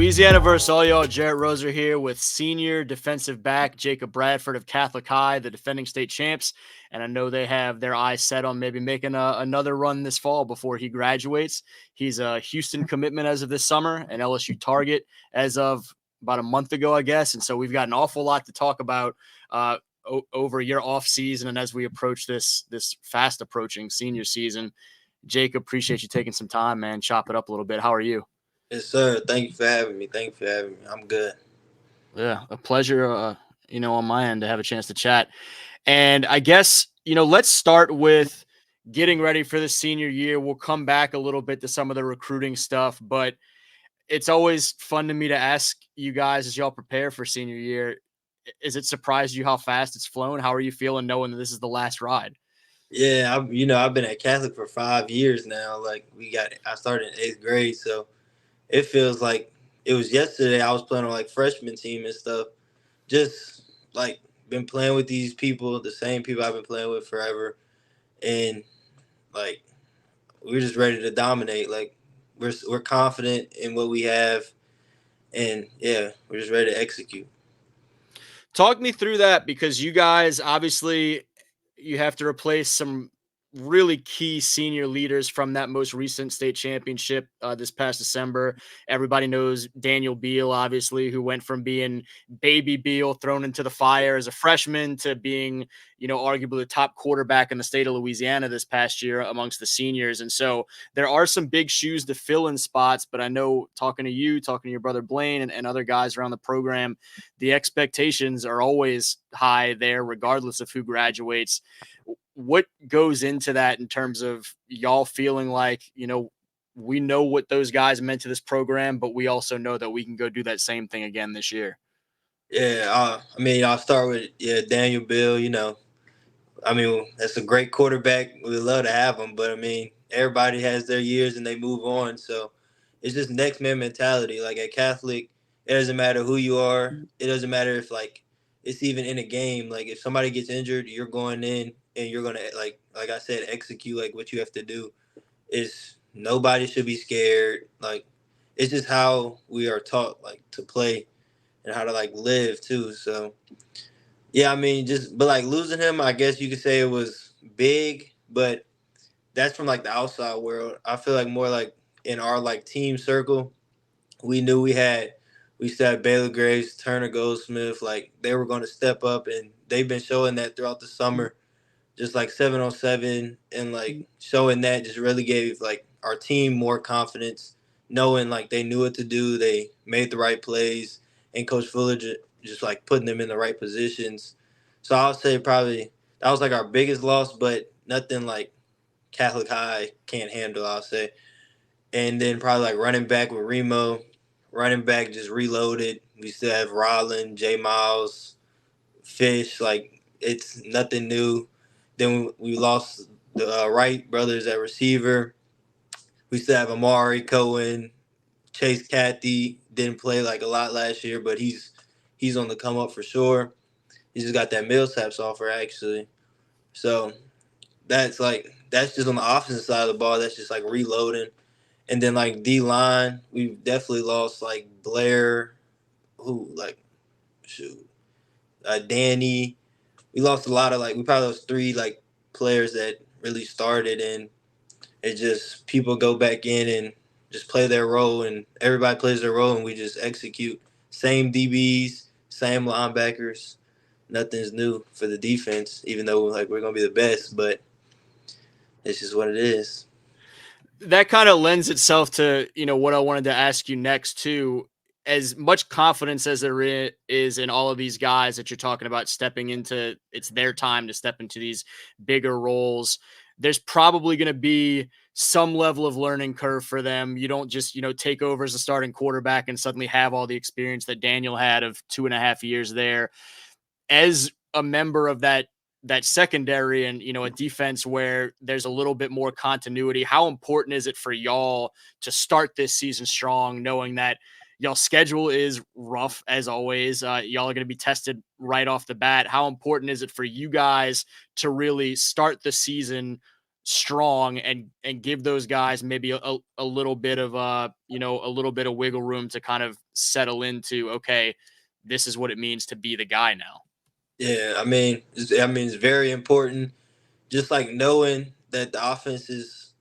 Louisiana versus all y'all. Jarrett Roser here with senior defensive back Jacob Bradford of Catholic High, the defending state champs. And I know they have their eyes set on maybe making another run this fall before he graduates. He's a Houston commitment as of this summer, an LSU target as of about a month ago, I guess. And so we've got an awful lot to talk about over your off season and as we approach this fast approaching senior season. Jacob, appreciate you taking some time, man. Chop it up a little bit. How are you? Yes, sir. Thank you for having me. I'm good. Yeah, a pleasure, on my end to have a chance to chat. And I guess, let's start with getting ready for the senior year. We'll come back a little bit to some of the recruiting stuff, but it's always fun to me to ask you guys as y'all prepare for senior year. Is it surprised you how fast it's flown? How are you feeling knowing that this is the last ride? Yeah, I've been at Catholic for 5 years now. I started in eighth grade, so it feels like it was yesterday. I was playing on like freshman team and stuff. Just like been playing with these people, the same people I've been playing with forever, and like we're just ready to dominate. Like we're confident in what we have, and yeah, we're just ready to execute. Talk me through that because you guys obviously you have to replace some really key senior leaders from that most recent state championship this past December. Everybody knows Daniel Beal, obviously, who went from being baby Beal thrown into the fire as a freshman to being, arguably the top quarterback in the state of Louisiana this past year amongst the seniors. And so there are some big shoes to fill in spots, but I know talking to you, talking to your brother Blaine and other guys around the program, the expectations are always high there, regardless of who graduates. What goes into that in terms of y'all feeling like, we know what those guys meant to this program, but we also know that we can go do that same thing again this year? Yeah, I'll start with Daniel Bill. That's a great quarterback. We'd love to have him, but everybody has their years and they move on. So it's just next man mentality. Like at Catholic, it doesn't matter who you are. It doesn't matter if it's even in a game. Like if somebody gets injured, you're going in and you're gonna like I said, execute like what you have to do. It's nobody should be scared. Like it's just how we are taught like to play and how to like live too. So yeah, but like losing him, I guess you could say it was big, but that's from like the outside world. I feel like more like in our like team circle, we knew we still had Baylor Graves, Turner Goldsmith, like they were going to step up, and they've been showing that throughout the summer, just like 7-on-7, and like showing that just really gave like our team more confidence, knowing like they knew what to do, they made the right plays, and Coach Fuller just like putting them in the right positions. So I'll say probably that was like our biggest loss, but nothing like Catholic High can't handle, I'll say. And then probably like running back with Remo, running back just reloaded. We still have Rollin, J Miles, Fish. Like it's nothing new. Then we lost the Wright brothers at receiver. We still have Amari Cohen, Chase Cathy. Didn't play like a lot last year, but he's on the come up for sure. He just got that Millsaps offer actually. So that's just on the offensive side of the ball. That's just like reloading. And then like D line, we've definitely lost like Blair, who like shoot, Danny. We lost a lot of like we probably lost three like players that really started, and it just people go back in and just play their role, and everybody plays their role, and we just execute. Same DBs, same linebackers. Nothing's new for the defense, even though like we're gonna be the best, but it's just what it is. That kind of lends itself to, what I wanted to ask you next too. As much confidence as there is in all of these guys that you're talking about stepping into, it's their time to step into these bigger roles. There's probably going to be some level of learning curve for them. You don't just, take over as a starting quarterback and suddenly have all the experience that Daniel had of 2.5 years there. As a member of that secondary and a defense where there's a little bit more continuity, how important is it for y'all to start this season strong, knowing that y'all's schedule is rough as always? Y'all are going to be tested right off the bat. How important is it for you guys to really start the season strong and give those guys maybe a little bit of a little bit of wiggle room to kind of settle into, okay, this is what it means to be the guy now. Yeah, I mean, it's very important. Just like knowing that the offense is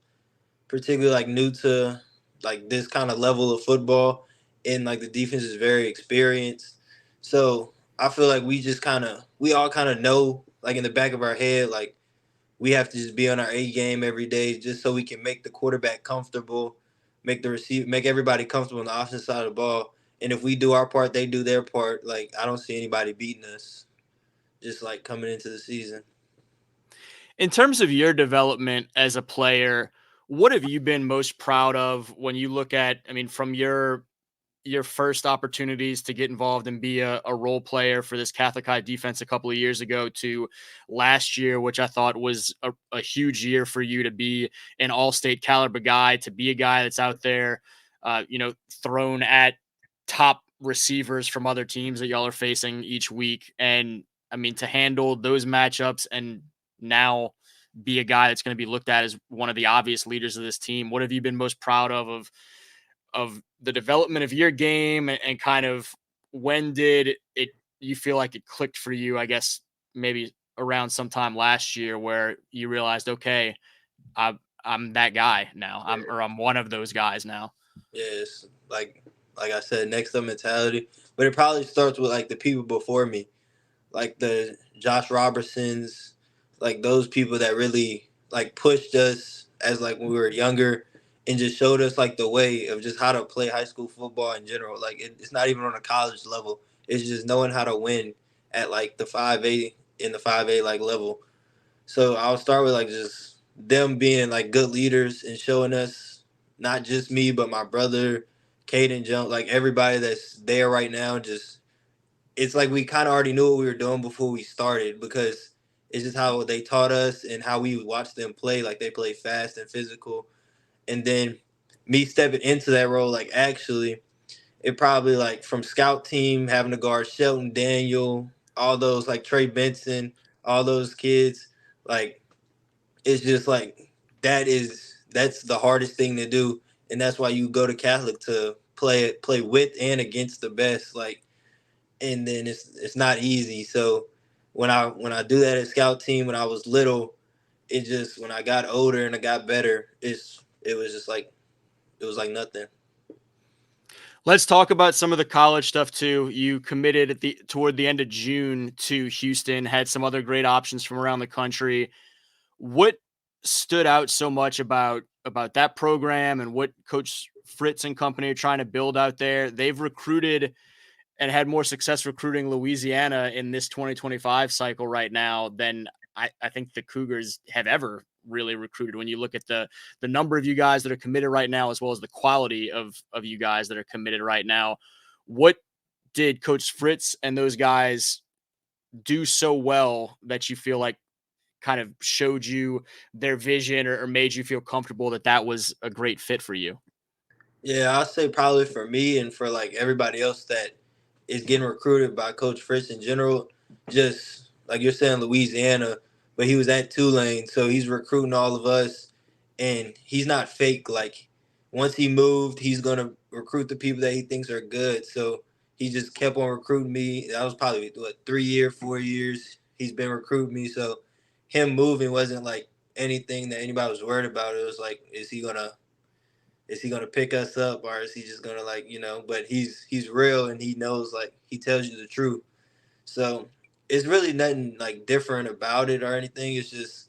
particularly like new to like this kind of level of football, and like the defense is very experienced. So I feel like we all kind of know like in the back of our head like we have to just be on our A game every day just so we can make the quarterback comfortable, make everybody comfortable on the offensive side of the ball. And if we do our part, they do their part. Like I don't see anybody beating us just like coming into the season. In terms of your development as a player, what have you been most proud of when you look at, I mean, from your first opportunities to get involved and be a role player for this Catholic High defense a couple of years ago to last year, which I thought was a huge year for you to be an all-state caliber guy, to be a guy that's out there, thrown at top receivers from other teams that y'all are facing each week. And I mean, to handle those matchups and now be a guy that's going to be looked at as one of the obvious leaders of this team. What have you been most proud of the development of your game, and kind of when did it you feel like it clicked for you, I guess maybe around sometime last year where you realized, okay, I'm that guy now. I'm one of those guys now. Yeah, it's like I said, next up mentality. But it probably starts with like the people before me, like the Josh Robertsons, like those people that really like pushed us as like when we were younger and just showed us like the way of just how to play high school football in general. Like it's not even on a college level. It's just knowing how to win at like the 5A in the 5A like level. So I'll start with like just them being like good leaders and showing us not just me but my brother, Caden Jones, like everybody that's there right now. Just it's like we kind of already knew what we were doing before we started because it's just how they taught us and how we watched them play. Like they play fast and physical, and then me stepping into that role, like actually, it probably like from scout team having to guard Shelton Daniel, all those like Trey Benson, all those kids, like it's just like that's the hardest thing to do, and that's why you go to Catholic to play with and against the best. Like, and then it's not easy. So when I do that at scout team when I was little, it just when I got older and I got better, it was just like it was like nothing. Let's talk about some of the college stuff too. You committed toward the end of June to Houston, had some other great options from around the country. What stood out so much about that program and what Coach Fritz and company are trying to build out there? They've recruited and had more success recruiting Louisiana in this 2025 cycle right now than I think the Cougars have ever really recruited. When you look at the number of you guys that are committed right now, as well as the quality of you guys that are committed right now, what did Coach Fritz and those guys do so well that you feel like kind of showed you their vision, or made you feel comfortable that that was a great fit for you? Yeah, I'll say probably for me and for like everybody else that is getting recruited by Coach Fritz in general, just like you're saying Louisiana, but he was at Tulane, so he's recruiting all of us, and he's not fake. Like once he moved, he's gonna recruit the people that he thinks are good. So he just kept on recruiting me. That was probably what 3 year, 4 years he's been recruiting me. So him moving wasn't like anything that anybody was worried about. It was like, is he gonna pick us up or is he just gonna like but he's real and he knows like he tells you the truth. So it's really nothing like different about it or anything. It's just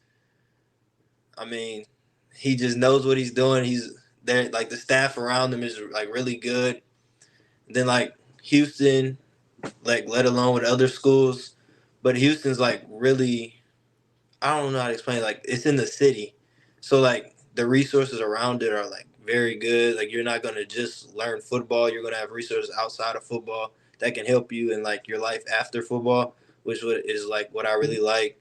I mean he just knows what he's doing. He's there, like the staff around him is like really good. And then like Houston, like let alone with other schools, but Houston's like really, I don't know how to explain it. Like it's in the city, so like the resources around it are like very good. Like you're not gonna just learn football. You're gonna have resources outside of football that can help you in like your life after football, which is like what I really like.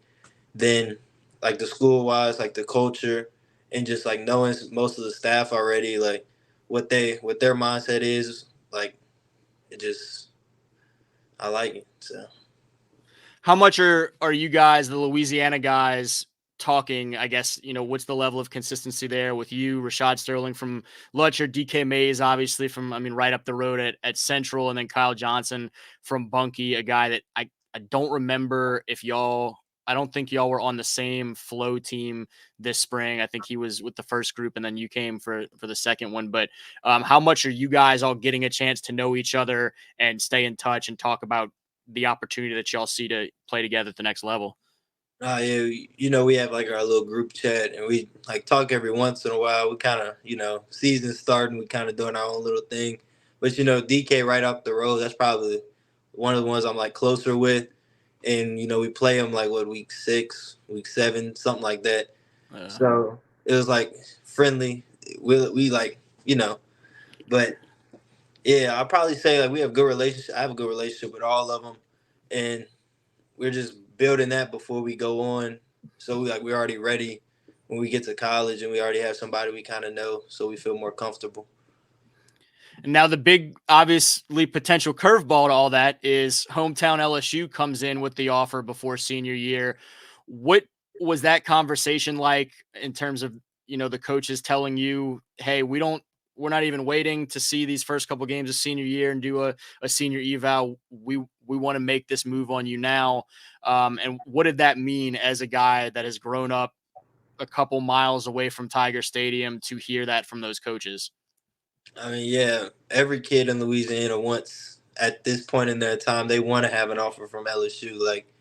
Then like the school wise, like the culture, and just like knowing most of the staff already, like what their mindset is. Like it just I like it. So How much are you guys, the Louisiana guys, talking, I guess, what's the level of consistency there with you, Rashad Sterling from Lutcher, DK Mays, obviously from, right up the road at Central, and then Kyle Johnson from Bunkie, a guy that I don't remember if I don't think y'all were on the same flow team this spring. I think he was with the first group and then you came for the second one. But how much are you guys all getting a chance to know each other and stay in touch and talk about the opportunity that y'all see to play together at the next level? Yeah, we have like our little group chat, and we like talk every once in a while. We kind of, season starting, we kind of doing our own little thing. But DK right up the road, that's probably one of the ones I'm like closer with. And we play them like what, week 6, week 7, something like that. So it was like friendly. We like, but yeah, I'll probably say like we have good relationship. I have a good relationship with all of them, and we're just building that before we go on. So we're already ready when we get to college, and we already have somebody we kind of know, so we feel more comfortable. And now the big, obviously, potential curveball to all that is hometown LSU comes in with the offer before senior year. What was that conversation like in terms of, the coaches telling you, hey, we're not even waiting to see these first couple games of senior year and do a senior eval. We want to make this move on you now. And what did that mean as a guy that has grown up a couple miles away from Tiger Stadium to hear that from those coaches? I mean, yeah, every kid in Louisiana wants, at this point in their time, they want to have an offer from LSU. Like,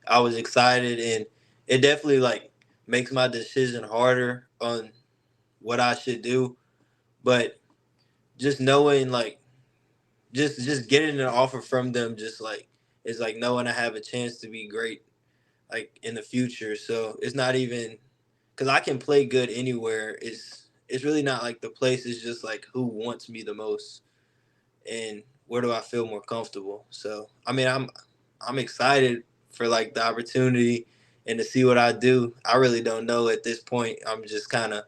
I was excited, and it definitely like makes my decision harder on what I should do. But just knowing like just getting an offer from them, just like it's like knowing I have a chance to be great like in the future. So it's not even because I can play good anywhere. It's really not like the place. Is just like who wants me the most and where do I feel more comfortable. So I mean, I'm excited for like the opportunity and to see what I do. I really don't know at this point. I'm just kind of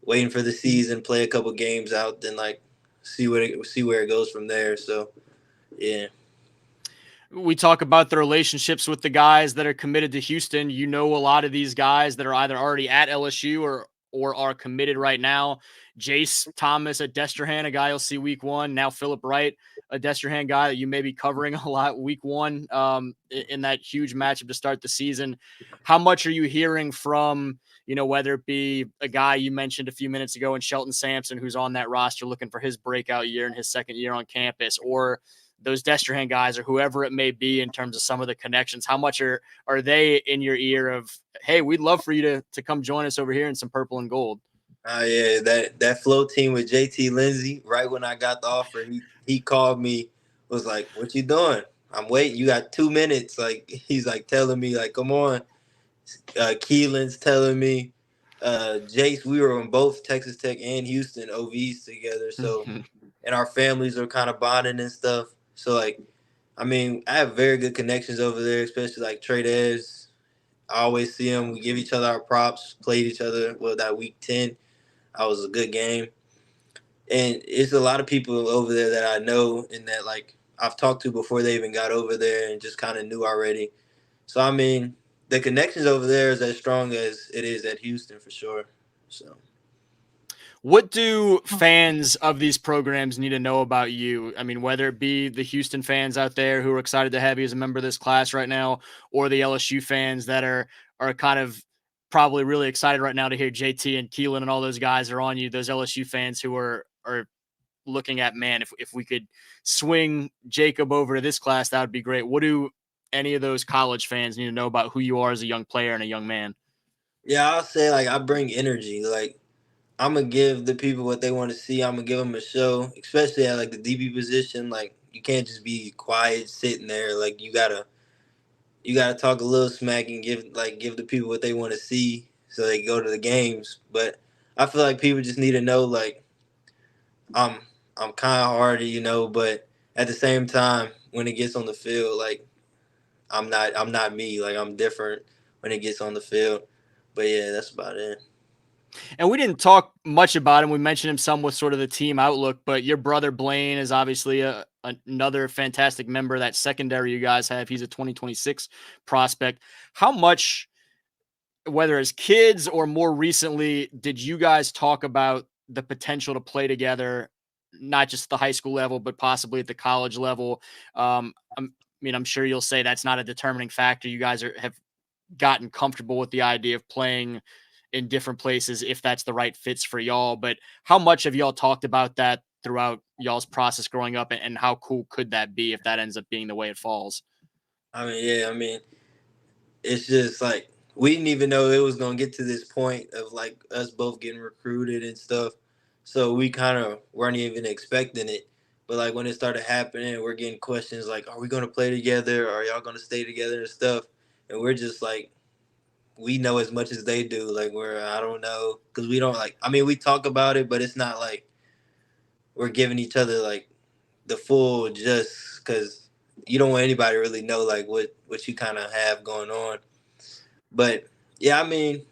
waiting for the season, play a couple games out, then like see where it goes from there. So yeah. We talk about the relationships with the guys that are committed to Houston. A lot of these guys that are either already at LSU or are committed right now. Jace Thomas at Destrehan, a guy you'll see week 1. Now Philip Wright, a Destrehan guy that you may be covering a lot week 1 in that huge matchup to start the season. How much are you hearing from, whether it be a guy you mentioned a few minutes ago in Shelton Sampson, who's on that roster looking for his breakout year in his second year on campus, or those Destrehan guys or whoever it may be in terms of some of the connections? How much are they in your ear of, hey, we'd love for you to come join us over here in some purple and gold? Yeah, that flow team with JT Lindsay, right when I got the offer, he called me, was like, "What you doing?" I'm waiting. You got 2 minutes. Like he's like telling me, like, "Come on." Keelan's telling me, Jace, we were on both Texas Tech and Houston OVs together. So, and our families are kind of bonding and stuff. So, like, I mean, I have very good connections over there, especially like Trey Dez. I always see him. We give each other our props, played each other. Well, that week 10, I was a good game. And it's a lot of people over there that I know and that, like, I've talked to before they even got over there and just kind of knew already. So I mean, the connections over there is as strong as it is at Houston for sure. So What do fans of these programs need to know about you? I mean, whether it be the Houston fans out there who are excited to have you as a member of this class right now, or the LSU fans that are kind of probably really excited right now to hear JT and Keelan and all those guys are on you. Those LSU fans who are looking at, man, if we could swing Jacob over to this class, that would be great. What do any of those college fans need to know about who you are as a young player and a young man? yeah, I'll say like I bring energy. Like I'm gonna give the people what they want to see. I'm gonna give them a show, especially at like the DB position. Like you can't just be quiet sitting there. Like you gotta talk a little smack and give the people what they want to see so they go to the games. But I feel like people just need to know like I'm I'm kind of hardy, but at the same time, when it gets on the field, like I'm not me. Like I'm different when it gets on the field. But yeah, that's about it. And we didn't talk much about him. We mentioned him some with sort of the team outlook, but your brother Blaine is obviously another fantastic member of that secondary you guys have. He's a 2026 prospect. How much whether as kids or more recently, did you guys talk about the potential to play together, not just the high school level, but possibly at the college level? I mean, I'm sure you'll say that's not a determining factor. You guys have gotten comfortable with the idea of playing in different places if that's the right fits for y'all. But how much have y'all talked about that throughout y'all's process growing up, and how cool could that be if that ends up being the way it falls? I mean, yeah, I mean, it's just like we didn't even know it was gonna get to this point of like us both getting recruited and stuff. So we kind of weren't even expecting it. But like when it started happening, we're getting questions like, "Are we gonna play together? Are y'all gonna stay together and stuff?" And we're just like, we know as much as they do. Like I don't know, because we don't like. I mean, we talk about it, but it's not like we're giving each other like the full just because you don't want anybody to really know like what you kind of have going on. But yeah, I mean,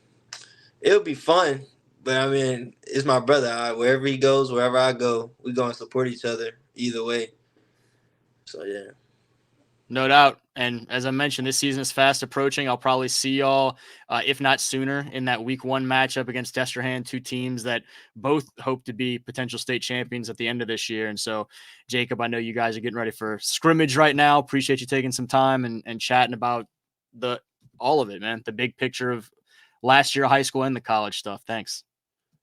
it'll be fun. But I mean, it's my brother. Wherever he goes, wherever I go, we gonna support each other either way. So yeah, No doubt. And as I mentioned, this season is fast approaching. I'll probably see y'all, if not sooner, in that week one matchup against Destrehan, two teams that both hope to be potential state champions at the end of this year. And so, Jacob, I know you guys are getting ready for scrimmage right now. Appreciate you taking some time and chatting about the all of it, man. The big picture of last year of high school and the college stuff. Thanks.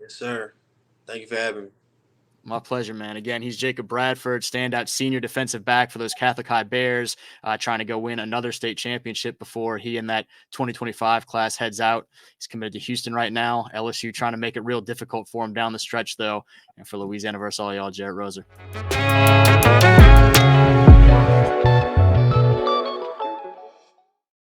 yes sir. Thank you for having me. My pleasure, man. Again, he's Jacob Bradford, standout senior defensive back for those Catholic High Bears, trying to go win another state championship before he and that 2025 class heads out. He's committed to Houston right now. LSU trying to make it real difficult for him down the stretch, though. And for Louisiana versus all y'all, Jarrett Roser.